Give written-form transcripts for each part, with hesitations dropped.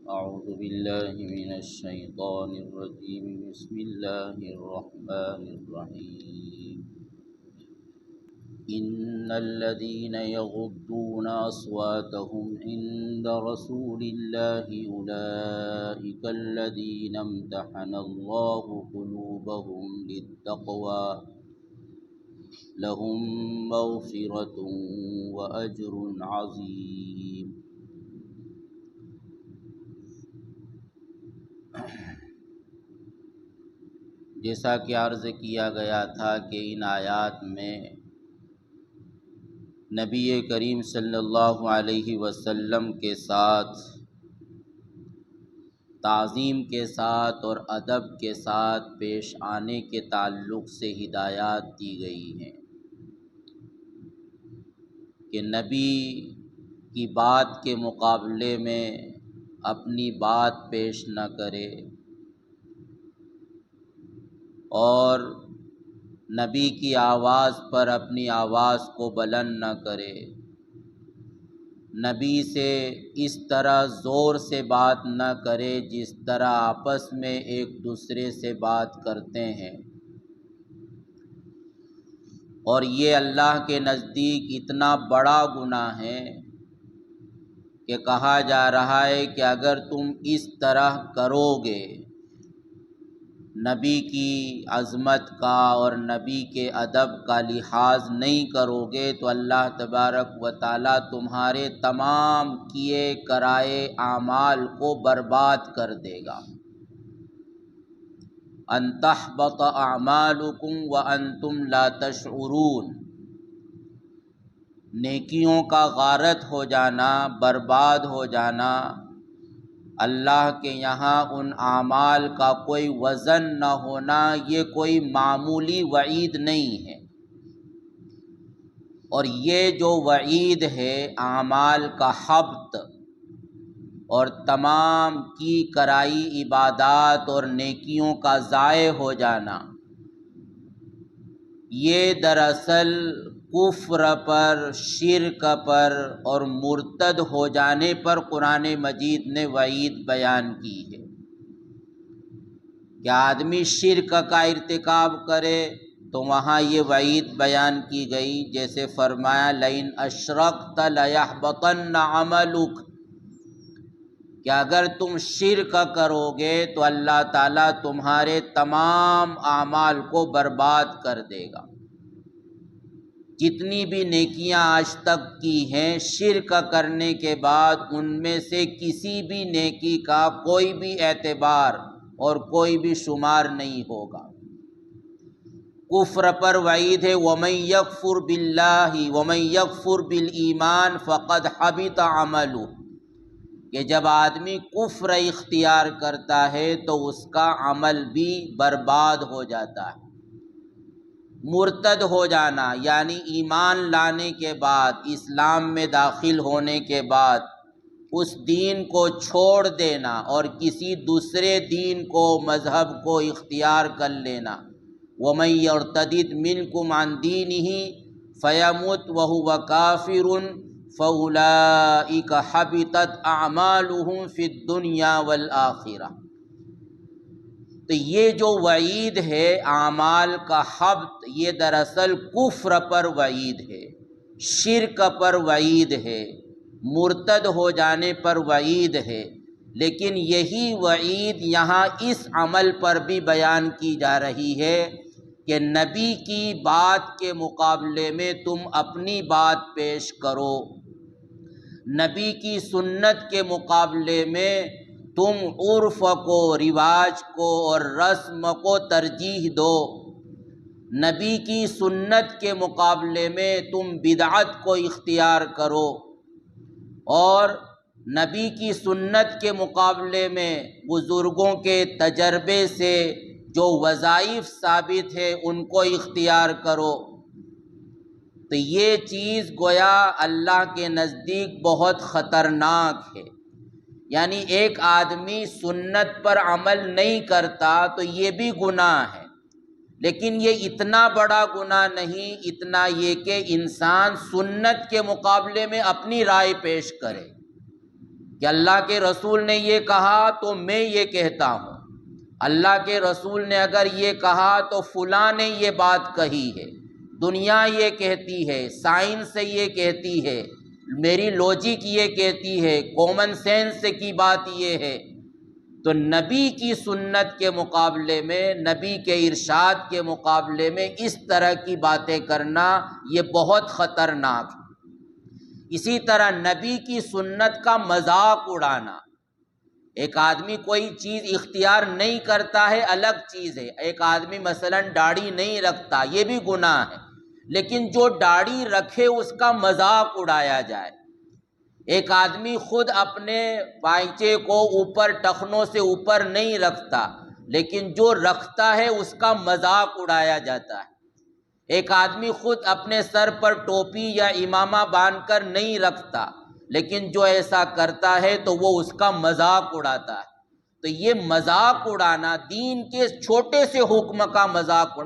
أعوذ بالله من الشيطان الرجيم بسم الله الرحمن الرحيم إن الذين يغضون أصواتهم عند رسول الله أولئك الذين امتحن الله قلوبهم للتقوى لهم مغفرة وأجر عظيم۔ جیسا کہ عرض کیا گیا تھا کہ ان آیات میں نبی کریم صلی اللہ علیہ وسلم کے ساتھ تعظیم کے ساتھ اور ادب کے ساتھ پیش آنے کے تعلق سے ہدایات دی گئی ہیں کہ نبی کی بات کے مقابلے میں اپنی بات پیش نہ کرے اور نبی کی آواز پر اپنی آواز کو بلند نہ کرے، نبی سے اس طرح زور سے بات نہ کرے جس طرح آپس میں ایک دوسرے سے بات کرتے ہیں، اور یہ اللہ کے نزدیک اتنا بڑا گناہ ہے کہ کہا جا رہا ہے کہ اگر تم اس طرح کرو گے، نبی کی عظمت کا اور نبی کے ادب کا لحاظ نہیں کرو گے تو اللہ تبارک و تعالیٰ تمہارے تمام کیے کرائے اعمال کو برباد کر دے گا۔ ان تحبط اعمالکم وانتم لا تشعرون، نیکیوں کا غارت ہو جانا، برباد ہو جانا، اللہ کے یہاں ان اعمال کا کوئی وزن نہ ہونا، یہ کوئی معمولی وعید نہیں ہے، اور یہ جو وعید ہے اعمال کا حبط اور تمام کی کرائی عبادات اور نیکیوں کا ضائع ہو جانا، یہ دراصل کفر پر، شرک پر اور مرتد ہو جانے پر قرآن مجید نے وعید بیان کی ہے کہ آدمی شرک کا ارتکاب کرے تو وہاں یہ وعید بیان کی گئی، جیسے فرمایا لئن اشرکت لیحبطن عملک، کہ اگر تم شرک کرو گے تو اللہ تعالیٰ تمہارے تمام اعمال کو برباد کر دے گا۔ جتنی بھی نیکیاں آج تک کی ہیں، شرک کرنے کے بعد ان میں سے کسی بھی نیکی کا کوئی بھی اعتبار اور کوئی بھی شمار نہیں ہوگا۔ کفر پر وعید ہے وَمَن يَكْفُرْ بِاللَّهِ وَمَن يَكْفُرْ بِالْإِيمَانِ فَقَدْ حَبِطَ عَمَلُهُ، کہ جب آدمی کفر اختیار کرتا ہے تو اس کا عمل بھی برباد ہو جاتا ہے۔ مرتد ہو جانا یعنی ایمان لانے کے بعد، اسلام میں داخل ہونے کے بعد اس دین کو چھوڑ دینا اور کسی دوسرے دین کو، مذہب کو اختیار کر لینا۔ وَمَن يَرْتَدِدْ مِنْكُمْ عَنْ دِينِهِ فَيَمُتْ وَهُوَ كَافِرٌ فَأُولَئِكَ حَبِطَتْ أَعْمَالُهُمْ فِي الدُّنْيَا وَالْآخِرَةِ۔ تو یہ جو وعید ہے اعمال کا حبط، یہ دراصل کفر پر وعید ہے، شرک پر وعید ہے، مرتد ہو جانے پر وعید ہے، لیکن یہی وعید یہاں اس عمل پر بھی بیان کی جا رہی ہے کہ نبی کی بات کے مقابلے میں تم اپنی بات پیش کرو، نبی کی سنت کے مقابلے میں تم عرف کو، رواج کو اور رسم کو ترجیح دو، نبی کی سنت کے مقابلے میں تم بدعت کو اختیار کرو، اور نبی کی سنت کے مقابلے میں بزرگوں کے تجربے سے جو وظائف ثابت ہے ان کو اختیار کرو۔ تو یہ چیز گویا اللہ کے نزدیک بہت خطرناک ہے، یعنی ایک آدمی سنت پر عمل نہیں کرتا تو یہ بھی گناہ ہے، لیکن یہ اتنا بڑا گناہ نہیں، اتنا یہ کہ انسان سنت کے مقابلے میں اپنی رائے پیش کرے، کہ اللہ کے رسول نے یہ کہا تو میں یہ کہتا ہوں، اللہ کے رسول نے اگر یہ کہا تو فلاں نے یہ بات کہی ہے، دنیا یہ کہتی ہے، سائنس سے یہ کہتی ہے، میری لوجک یہ کہتی ہے، کامن سینس کی بات یہ ہے، تو نبی کی سنت کے مقابلے میں، نبی کے ارشاد کے مقابلے میں اس طرح کی باتیں کرنا یہ بہت خطرناک ہے۔ اسی طرح نبی کی سنت کا مذاق اڑانا، ایک آدمی کوئی چیز اختیار نہیں کرتا ہے الگ چیز ہے، ایک آدمی مثلا داڑھی نہیں رکھتا یہ بھی گناہ ہے، لیکن جو داڑھی رکھے اس کا مذاق اڑایا جائے، ایک آدمی خود اپنے پائچے کو اوپر ٹخنوں سے اوپر نہیں رکھتا، لیکن جو رکھتا ہے اس کا مذاق اڑایا جاتا ہے، ایک آدمی خود اپنے سر پر ٹوپی یا امامہ باندھ کر نہیں رکھتا، لیکن جو ایسا کرتا ہے تو وہ اس کا مذاق اڑاتا ہے۔ تو یہ مذاق اڑانا، دین کے چھوٹے سے حکم کا مذاق،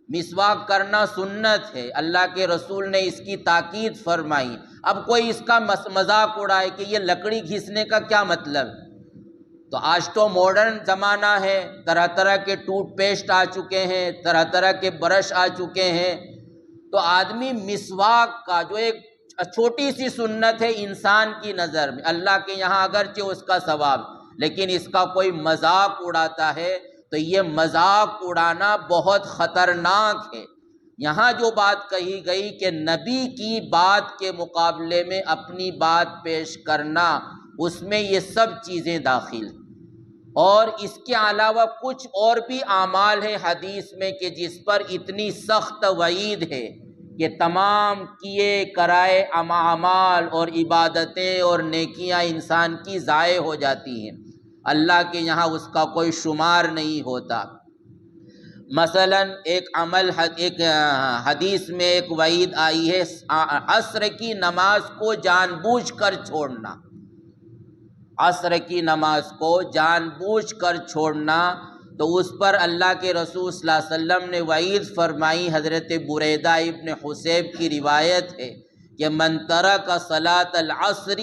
مسواک کرنا سنت ہے، اللہ کے رسول نے اس کی تاکید فرمائی۔ اب کوئی اس کا مذاق اڑائے کہ یہ لکڑی گھسنے کا کیا مطلب ہے؟ تو آج تو ماڈرن زمانہ ہے، طرح طرح کے ٹوتھ پیسٹ آ چکے ہیں، طرح طرح کے برش آ چکے ہیں، تو آدمی مسواک کا جو ایک چھوٹی سی سنت ہے انسان کی نظر میں، اللہ کے یہاں اگرچہ اس کا ثواب، لیکن اس کا کوئی مذاق اڑاتا ہے تو یہ مذاق اڑانا بہت خطرناک ہے۔ یہاں جو بات کہی گئی کہ نبی کی بات کے مقابلے میں اپنی بات پیش کرنا، اس میں یہ سب چیزیں داخل ہیں، اور اس کے علاوہ کچھ اور بھی اعمال ہیں حدیث میں کہ جس پر اتنی سخت وعید ہے کہ تمام کیے کرائے اعمال اور عبادتیں اور نیکیاں انسان کی ضائع ہو جاتی ہیں، اللہ کے یہاں اس کا کوئی شمار نہیں ہوتا۔ مثلا ایک حدیث میں ایک وعید آئی ہے، عصر کی نماز کو جان بوجھ کر چھوڑنا، عصر کی نماز کو جان بوجھ کر چھوڑنا، تو اس پر اللہ کے رسول صلی اللہ علیہ وسلم نے وعید فرمائی۔ حضرت بریدہ ابن حصیب کی روایت ہے کہ من ترک صلاۃ العصر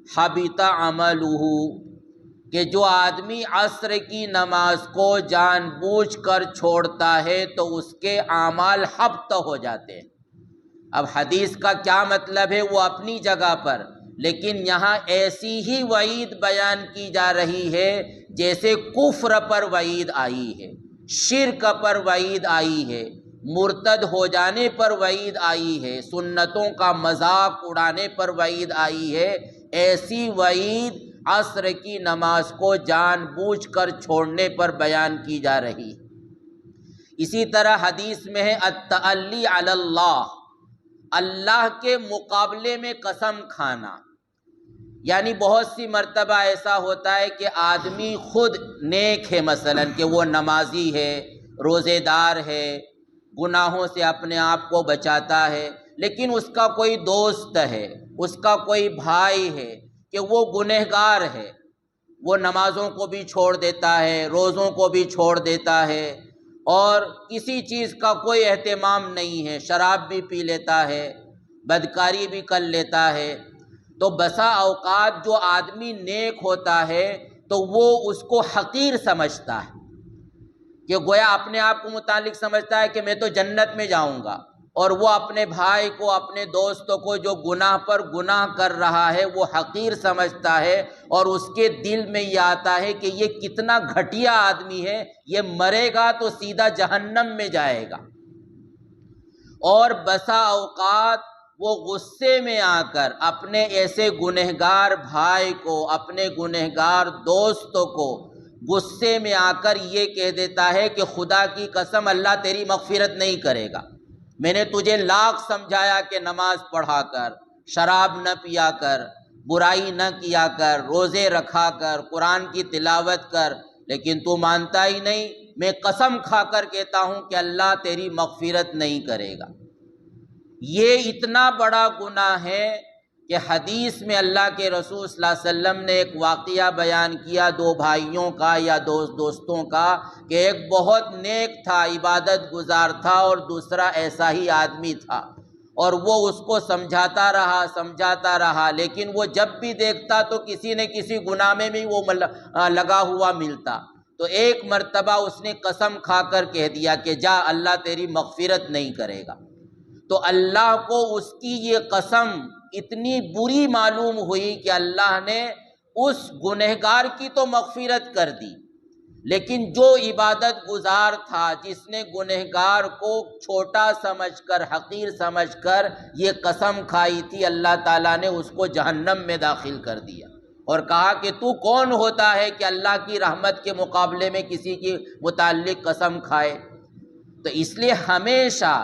حبط عملہ، کہ جو آدمی عصر کی نماز کو جان بوجھ کر چھوڑتا ہے تو اس کے اعمال حبط ہو جاتے ہیں۔ اب حدیث کا کیا مطلب ہے وہ اپنی جگہ پر، لیکن یہاں ایسی ہی وعید بیان کی جا رہی ہے جیسے کفر پر وعید آئی ہے، شرک پر وعید آئی ہے، مرتد ہو جانے پر وعید آئی ہے، سنتوں کا مذاق اڑانے پر وعید آئی ہے، ایسی وعید عصر کی نماز کو جان بوجھ کر چھوڑنے پر بیان کی جا رہی ہے۔ اسی طرح حدیث میں ہے التعلی علی اللہ، اللہ کے مقابلے میں قسم کھانا، یعنی بہت سی مرتبہ ایسا ہوتا ہے کہ آدمی خود نیک ہے، مثلا کہ وہ نمازی ہے، روزے دار ہے، گناہوں سے اپنے آپ کو بچاتا ہے، لیکن اس کا کوئی دوست ہے، اس کا کوئی بھائی ہے کہ وہ گنہگار ہے، وہ نمازوں کو بھی چھوڑ دیتا ہے، روزوں کو بھی چھوڑ دیتا ہے، اور کسی چیز کا کوئی اہتمام نہیں ہے، شراب بھی پی لیتا ہے، بدکاری بھی کر لیتا ہے، تو بسا اوقات جو آدمی نیک ہوتا ہے تو وہ اس کو حقیر سمجھتا ہے، کہ گویا اپنے آپ کو متعلق سمجھتا ہے کہ میں تو جنت میں جاؤں گا، اور وہ اپنے بھائی کو، اپنے دوستوں کو جو گناہ پر گناہ کر رہا ہے وہ حقیر سمجھتا ہے، اور اس کے دل میں یہ آتا ہے کہ یہ کتنا گھٹیا آدمی ہے، یہ مرے گا تو سیدھا جہنم میں جائے گا، اور بسا اوقات وہ غصے میں آ کر اپنے ایسے گنہگار بھائی کو، اپنے گنہگار دوستوں کو غصے میں آ کر یہ کہہ دیتا ہے کہ خدا کی قسم اللہ تیری مغفرت نہیں کرے گا، میں نے تجھے لاکھ سمجھایا کہ نماز پڑھا کر، شراب نہ پیا کر، برائی نہ کیا کر، روزے رکھا کر، قرآن کی تلاوت کر، لیکن تو مانتا ہی نہیں، میں قسم کھا کر کہتا ہوں کہ اللہ تیری مغفرت نہیں کرے گا۔ یہ اتنا بڑا گناہ ہے کہ حدیث میں اللہ کے رسول صلی اللہ علیہ وسلم نے ایک واقعہ بیان کیا دو بھائیوں کا یا دوستوں کا، کہ ایک بہت نیک تھا، عبادت گزار تھا، اور دوسرا ایسا ہی آدمی تھا، اور وہ اس کو سمجھاتا رہا، لیکن وہ جب بھی دیکھتا تو کسی نہ کسی گناہ میں بھی وہ لگا ہوا ملتا۔ تو ایک مرتبہ اس نے قسم کھا کر کہہ دیا کہ جا، اللہ تیری مغفرت نہیں کرے گا۔ تو اللہ کو اس کی یہ قسم اتنی بری معلوم ہوئی کہ اللہ نے اس گنہگار کی تو مغفرت کر دی، لیکن جو عبادت گزار تھا، جس نے گنہگار کو چھوٹا سمجھ کر، حقیر سمجھ کر یہ قسم کھائی تھی، اللہ تعالیٰ نے اس کو جہنم میں داخل کر دیا اور کہا کہ تو کون ہوتا ہے کہ اللہ کی رحمت کے مقابلے میں کسی کے متعلق قسم کھائے۔ تو اس لیے ہمیشہ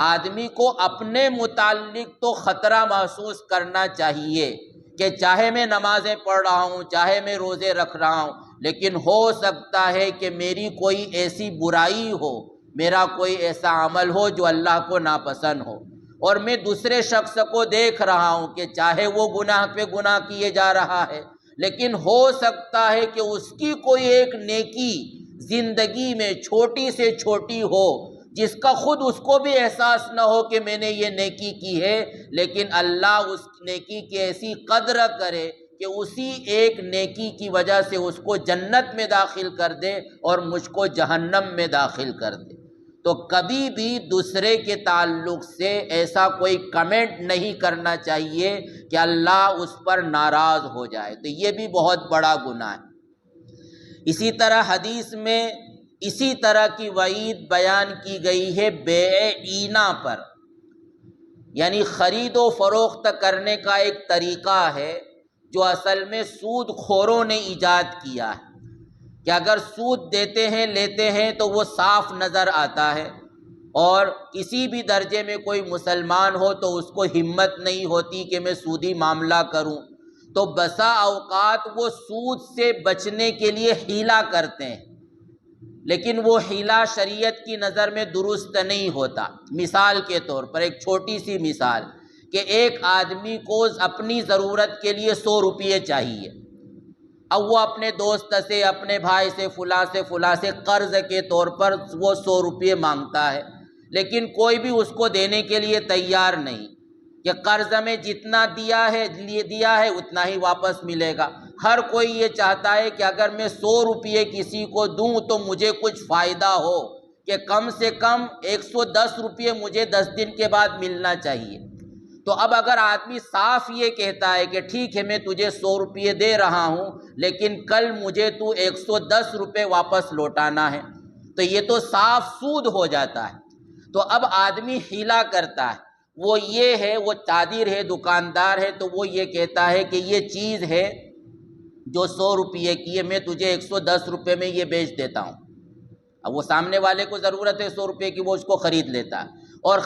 آدمی کو اپنے متعلق تو خطرہ محسوس کرنا چاہیے کہ چاہے میں نمازیں پڑھ رہا ہوں، چاہے میں روزے رکھ رہا ہوں، لیکن ہو سکتا ہے کہ میری کوئی ایسی برائی ہو، میرا کوئی ایسا عمل ہو جو اللہ کو ناپسند ہو، اور میں دوسرے شخص کو دیکھ رہا ہوں کہ چاہے وہ گناہ پہ گناہ کیے جا رہا ہے، لیکن ہو سکتا ہے کہ اس کی کوئی ایک نیکی زندگی میں چھوٹی سے چھوٹی ہو، جس کا خود اس کو بھی احساس نہ ہو کہ میں نے یہ نیکی کی ہے، لیکن اللہ اس نیکی کی ایسی قدر کرے کہ اسی ایک نیکی کی وجہ سے اس کو جنت میں داخل کر دے اور مجھ کو جہنم میں داخل کر دے۔ تو کبھی بھی دوسرے کے تعلق سے ایسا کوئی کمنٹ نہیں کرنا چاہیے کہ اللہ اس پر ناراض ہو جائے، تو یہ بھی بہت بڑا گناہ ہے۔ اسی طرح حدیث میں اسی طرح کی وعید بیان کی گئی ہے بیع عینہ پر، یعنی خرید و فروخت کرنے کا ایک طریقہ ہے جو اصل میں سود خوروں نے ایجاد کیا ہے کہ اگر سود دیتے ہیں لیتے ہیں تو وہ صاف نظر آتا ہے، اور کسی بھی درجے میں کوئی مسلمان ہو تو اس کو ہمت نہیں ہوتی کہ میں سودی معاملہ کروں، تو بسا اوقات وہ سود سے بچنے کے لیے حیلہ کرتے ہیں، لیکن وہ حیلہ شریعت کی نظر میں درست نہیں ہوتا۔ مثال کے طور پر ایک چھوٹی سی مثال کہ ایک آدمی کو اپنی ضرورت کے لیے 100 روپے چاہیے، اب وہ اپنے دوست سے، اپنے بھائی سے، فلاں سے قرض کے طور پر وہ 100 روپے مانگتا ہے، لیکن کوئی بھی اس کو دینے کے لیے تیار نہیں کہ قرض میں جتنا دیا ہے اتنا ہی واپس ملے گا۔ ہر کوئی یہ چاہتا ہے کہ اگر میں 100 روپے کسی کو دوں تو مجھے کچھ فائدہ ہو، کہ کم سے کم 110 روپے مجھے 10 دن کے بعد ملنا چاہیے۔ تو اب اگر آدمی صاف یہ کہتا ہے کہ ٹھیک ہے میں تجھے 100 روپے دے رہا ہوں، لیکن کل مجھے تو 110 روپے واپس لوٹانا ہے، تو یہ تو صاف سود ہو جاتا ہے۔ تو اب آدمی حیلہ کرتا ہے، وہ یہ ہے، وہ تاجر ہے، دکاندار ہے، تو وہ یہ کہتا ہے کہ یہ چیز ہے جو 100 روپے کی ہے، میں تجھے 110 روپے میں یہ بیچ دیتا ہوں۔ اب وہ سامنے والے کو ضرورت ہے 100 روپے کی، وہ اس کو خرید لیتا ہے، اور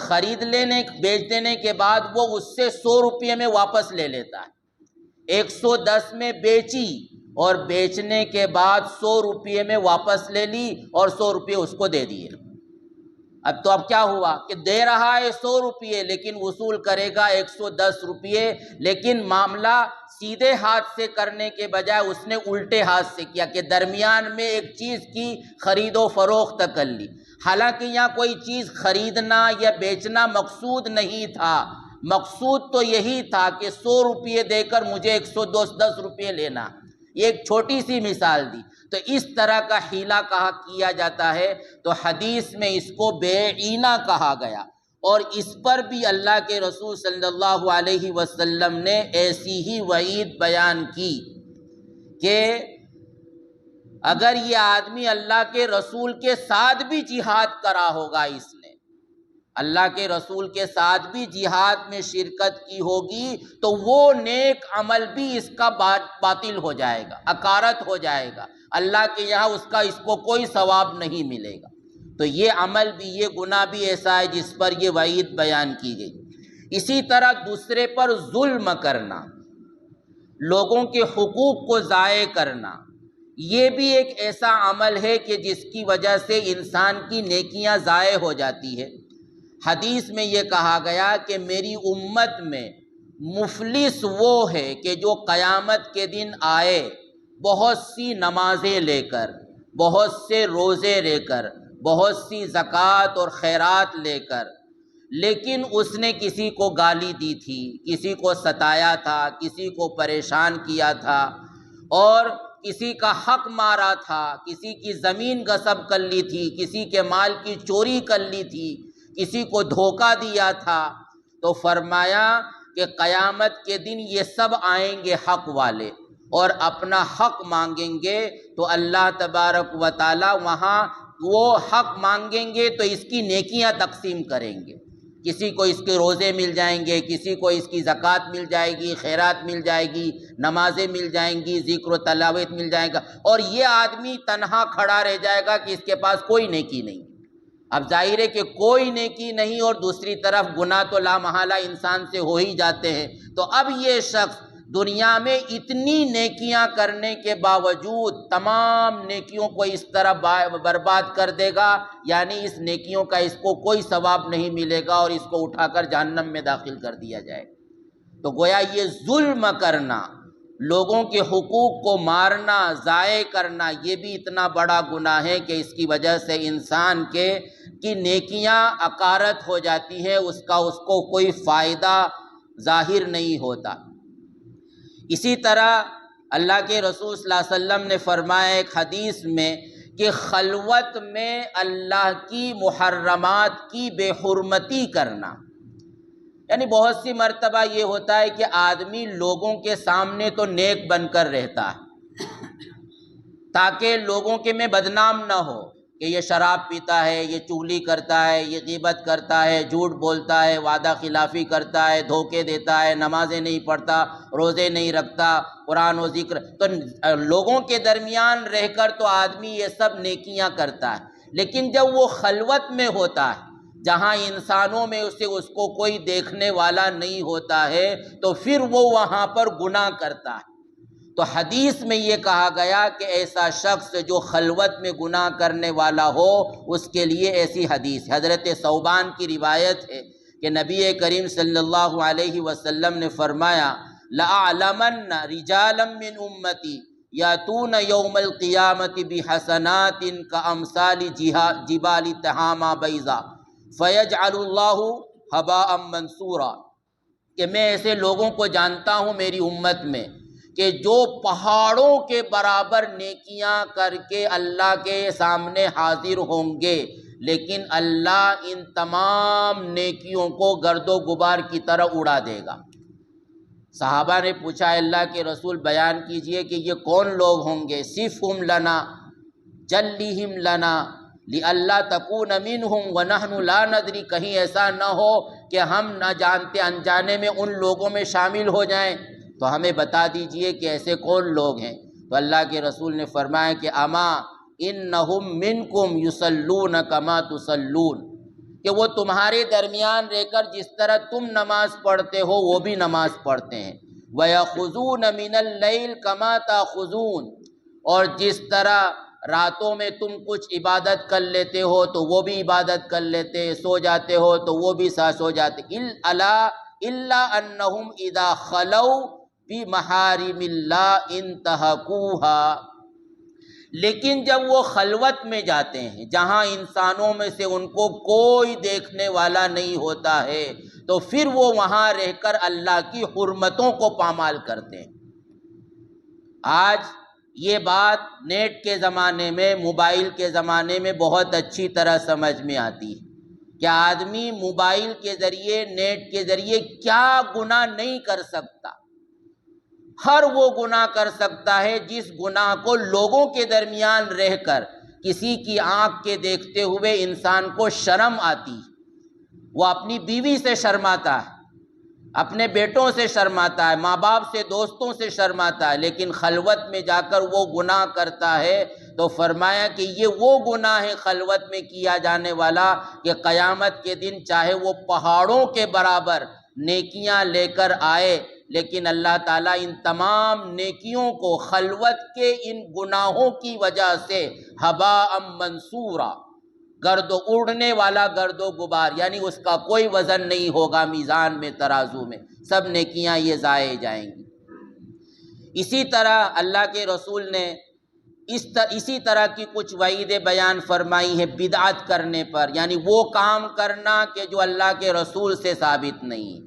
بیچ دینے کے بعد وہ اس سے 100 روپے میں واپس لے لیتا ہے۔ 110 میں بیچی اور بیچنے کے بعد 100 روپے میں واپس لے لی اور 100 روپے اس کو دے دیے۔ اب کیا ہوا کہ دے رہا ہے 100 روپے لیکن وصول کرے گا 110 روپے، لیکن معاملہ سیدھے ہاتھ سے کرنے کے بجائے اس نے الٹے ہاتھ سے کیا کہ درمیان میں ایک چیز کی خرید و فروخت کر لی، حالانکہ یہاں کوئی چیز خریدنا یا بیچنا مقصود نہیں تھا، مقصود تو یہی تھا کہ 100 روپے دے کر مجھے 110 روپے لینا۔ یہ ایک چھوٹی سی مثال دی۔ تو اس طرح کا حیلہ کیا جاتا ہے، تو حدیث میں اس کو بیع عینہ کہا گیا، اور اس پر بھی اللہ کے رسول صلی اللہ علیہ وسلم نے ایسی ہی وعید بیان کی کہ اگر یہ آدمی اللہ کے رسول کے ساتھ بھی جہاد کرا ہوگا، اس نے اللہ کے رسول کے ساتھ بھی جہاد میں شرکت کی ہوگی، تو وہ نیک عمل بھی اس کا باطل ہو جائے گا، اکارت ہو جائے گا، اللہ کے یہاں اس کو کوئی ثواب نہیں ملے گا۔ تو یہ عمل بھی، یہ گناہ بھی ایسا ہے جس پر یہ وعید بیان کی گئی۔ اسی طرح دوسرے پر ظلم کرنا، لوگوں کے حقوق کو ضائع کرنا، یہ بھی ایک ایسا عمل ہے کہ جس کی وجہ سے انسان کی نیکیاں ضائع ہو جاتی ہے۔ حدیث میں یہ کہا گیا کہ میری امت میں مفلس وہ ہے کہ جو قیامت کے دن آئے بہت سی نمازیں لے کر، بہت سے روزے لے کر، بہت سی زکوٰۃ اور خیرات لے کر، لیکن اس نے کسی کو گالی دی تھی، کسی کو ستایا تھا، کسی کو پریشان کیا تھا، اور کسی کا حق مارا تھا، کسی کی زمین غصب کر لی تھی، کسی کے مال کی چوری کر لی تھی، کسی کو دھوکہ دیا تھا، تو فرمایا کہ قیامت کے دن یہ سب آئیں گے حق والے اور اپنا حق مانگیں گے، تو اللہ تبارک و تعالی وہاں وہ حق مانگیں گے تو اس کی نیکیاں تقسیم کریں گے، کسی کو اس کے روزے مل جائیں گے، کسی کو اس کی زکوٰۃ مل جائے گی، خیرات مل جائے گی، نمازیں مل جائیں گی، ذکر و تلاوت مل جائے گا، اور یہ آدمی تنہا کھڑا رہ جائے گا کہ اس کے پاس کوئی نیکی نہیں۔ اب ظاہر ہے کہ کوئی نیکی نہیں اور دوسری طرف گناہ تو لامحالہ انسان سے ہو ہی جاتے ہیں، تو اب یہ شخص دنیا میں اتنی نیکیاں کرنے کے باوجود تمام نیکیوں کو اس طرح برباد کر دے گا، یعنی اس نیکیوں کا اس کو کوئی ثواب نہیں ملے گا اور اس کو اٹھا کر جہنم میں داخل کر دیا جائے گا۔ تو گویا یہ ظلم کرنا، لوگوں کے حقوق کو مارنا، ضائع کرنا، یہ بھی اتنا بڑا گناہ ہے کہ اس کی وجہ سے انسان کی نیکیاں عقارت ہو جاتی ہیں، اس کو کوئی فائدہ ظاہر نہیں ہوتا۔ اسی طرح اللہ کے رسول صلی اللہ علیہ وسلم نے فرمایا ایک حدیث میں کہ خلوت میں اللہ کی محرمات کی بے حرمتی کرنا، یعنی بہت سی مرتبہ یہ ہوتا ہے کہ آدمی لوگوں کے سامنے تو نیک بن کر رہتا ہے تاکہ لوگوں کے میں بدنام نہ ہو کہ یہ شراب پیتا ہے، یہ چغلی کرتا ہے، یہ غیبت کرتا ہے، جھوٹ بولتا ہے، وعدہ خلافی کرتا ہے، دھوکے دیتا ہے، نمازیں نہیں پڑھتا، روزے نہیں رکھتا، قرآن و ذکر، تو لوگوں کے درمیان رہ کر تو آدمی یہ سب نیکیاں کرتا ہے، لیکن جب وہ خلوت میں ہوتا ہے جہاں انسانوں میں اس کو کوئی دیکھنے والا نہیں ہوتا ہے تو پھر وہ وہاں پر گناہ کرتا ہے۔ تو حدیث میں یہ کہا گیا کہ ایسا شخص جو خلوت میں گناہ کرنے والا ہو اس کے لیے ایسی حدیث، حضرت ثوبان کی روایت ہے کہ نبی کریم صلی اللہ علیہ وسلم نے فرمایا لَأَعْلَمَنَّ رِجَالًا مِّنْ أُمَّتِي يَأْتُونَ يَوْمَ الْقِيَامَةِ بِحَسَنَاتٍ كَأَمْثَالِ جِبَالِ تِہَامَةَ بَيْضَاءَ فَيَجْعَلُ اللَّهُ هَبَاءً مَنْثُورًا، کہ میں ایسے لوگوں کو جانتا ہوں میری امت میں کہ جو پہاڑوں کے برابر نیکیاں کر کے اللہ کے سامنے حاضر ہوں گے، لیکن اللہ ان تمام نیکیوں کو گرد و غبار کی طرح اڑا دے گا۔ صحابہ نے پوچھا اللہ کے رسول بیان کیجئے کہ یہ کون لوگ ہوں گے؟ صفہم لنا جلیہم لنا لئلا تکون منہم ونحن لا ندری، کہیں ایسا نہ ہو کہ ہم نہ جانتے انجانے میں ان لوگوں میں شامل ہو جائیں، تو ہمیں بتا دیجئے کہ ایسے کون لوگ ہیں۔ تو اللہ کے رسول نے فرمایا کہ اما انہم منکم یصلون کما تصلون، کہ وہ تمہارے درمیان رہ کر جس طرح تم نماز پڑھتے ہو وہ بھی نماز پڑھتے ہیں، وَيَأْخُذُونَ مِنَ اللَّيْلِ كَمَا تَأْخُذُونَ، اور جس طرح راتوں میں تم کچھ عبادت کر لیتے ہو تو وہ بھی عبادت کر لیتے، سو جاتے ہو تو وہ بھی سو جاتے، الا انہم اذا خلوا بمحارم اللہ انتہکوها، لیکن جب وہ خلوت میں جاتے ہیں جہاں انسانوں میں سے ان کو کوئی دیکھنے والا نہیں ہوتا ہے تو پھر وہ وہاں رہ کر اللہ کی حرمتوں کو پامال کرتے ہیں۔ آج یہ بات نیٹ کے زمانے میں، موبائل کے زمانے میں بہت اچھی طرح سمجھ میں آتی ہے کہ آدمی موبائل کے ذریعے، نیٹ کے ذریعے کیا گناہ نہیں کر سکتا۔ ہر وہ گناہ کر سکتا ہے جس گناہ کو لوگوں کے درمیان رہ کر کسی کی آنکھ کے دیکھتے ہوئے انسان کو شرم آتی ہے۔ وہ اپنی بیوی سے شرماتا ہے، اپنے بیٹوں سے شرماتا ہے، ماں باپ سے، دوستوں سے شرماتا ہے، لیکن خلوت میں جا کر وہ گناہ کرتا ہے تو فرمایا کہ یہ وہ گناہ ہے خلوت میں کیا جانے والا کہ قیامت کے دن چاہے وہ پہاڑوں کے برابر نیکیاں لے کر آئے، لیکن اللہ تعالیٰ ان تمام نیکیوں کو خلوت کے ان گناہوں کی وجہ سے ہباء منصورا، گرد و اڑنے والا گرد و غبار، یعنی اس کا کوئی وزن نہیں ہوگا میزان میں، ترازو میں، سب نیکیاں یہ ضائع جائیں گی۔ اسی طرح اللہ کے رسول نے اسی طرح کی کچھ وعیدیں بیان فرمائی ہیں بدعت کرنے پر، یعنی وہ کام کرنا کہ جو اللہ کے رسول سے ثابت نہیں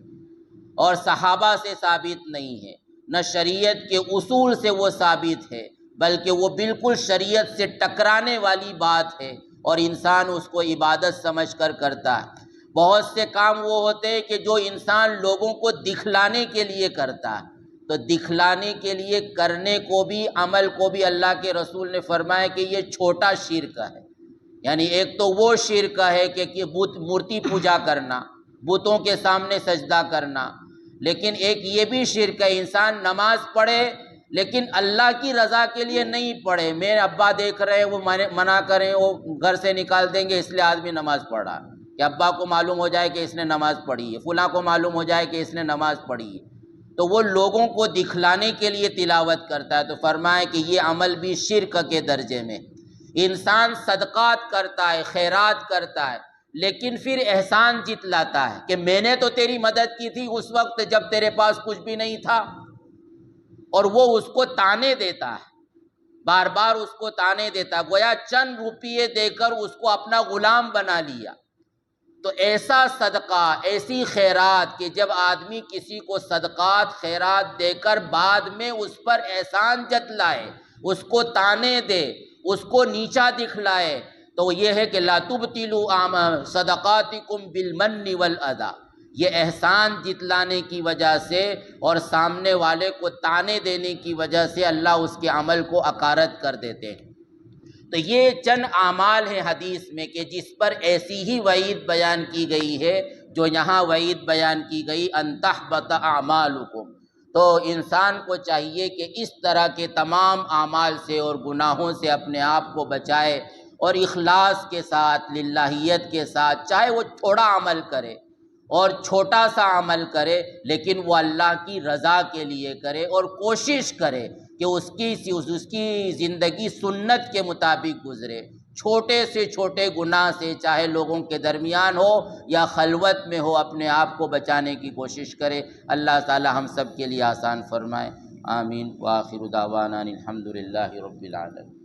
اور صحابہ سے ثابت نہیں ہے، نہ شریعت کے اصول سے وہ ثابت ہے، بلکہ وہ بالکل شریعت سے ٹکرانے والی بات ہے اور انسان اس کو عبادت سمجھ کر کرتا ہے۔ بہت سے کام وہ ہوتے ہیں کہ جو انسان لوگوں کو دکھلانے کے لیے کرتا ہے، تو دکھلانے کے لیے کرنے کو بھی، عمل کو بھی اللہ کے رسول نے فرمایا کہ یہ چھوٹا شرک ہے۔ یعنی ایک تو وہ شرک ہے کہ مورتی پوجا کرنا، بتوں کے سامنے سجدہ کرنا، لیکن ایک یہ بھی شرک ہے انسان نماز پڑھے لیکن اللہ کی رضا کے لیے نہیں پڑھے، میرے ابا دیکھ رہے ہیں وہ منع کریں، وہ گھر سے نکال دیں گے اس لیے آدمی نماز پڑھ رہا ہے، کہ ابا کو معلوم ہو جائے کہ اس نے نماز پڑھی ہے، فلاں کو معلوم ہو جائے کہ اس نے نماز پڑھی ہے، تو وہ لوگوں کو دکھلانے کے لیے تلاوت کرتا ہے۔ تو فرمایا کہ یہ عمل بھی شرک کے درجے میں۔ انسان صدقات کرتا ہے، خیرات کرتا ہے، لیکن پھر احسان جتلاتا ہے کہ میں نے تو تیری مدد کی تھی اس وقت جب تیرے پاس کچھ بھی نہیں تھا، اور وہ اس کو تانے دیتا ہے، بار بار اس کو تانے دیتا ہے، گویا چند روپیے دے کر اس کو اپنا غلام بنا لیا۔ تو ایسا صدقہ، ایسی خیرات کہ جب آدمی کسی کو صدقات خیرات دے کر بعد میں اس پر احسان جتلائے، اس کو تانے دے، اس کو نیچا دکھلائے، تو یہ ہے کہ لا تبطلوا صدقاتکم بالمن والاذی، یہ احسان جتلانے کی وجہ سے اور سامنے والے کو تانے دینے کی وجہ سے اللہ اس کے عمل کو اکارت کر دیتے ہیں۔ تو یہ چند اعمال ہیں حدیث میں کہ جس پر ایسی ہی وعید بیان کی گئی ہے جو یہاں وعید بیان کی گئی ان تحبط اعمالکم۔ تو انسان کو چاہیے کہ اس طرح کے تمام اعمال سے اور گناہوں سے اپنے آپ کو بچائے اور اخلاص کے ساتھ، للہیت کے ساتھ، چاہے وہ تھوڑا عمل کرے اور چھوٹا سا عمل کرے لیکن وہ اللہ کی رضا کے لیے کرے، اور کوشش کرے کہ اس کی زندگی سنت کے مطابق گزرے، چھوٹے سے چھوٹے گناہ سے، چاہے لوگوں کے درمیان ہو یا خلوت میں ہو، اپنے آپ کو بچانے کی کوشش کرے۔ اللہ تعالی ہم سب کے لیے آسان فرمائے، آمین۔ وآخر دعوانا الحمدللہ رب العالمین۔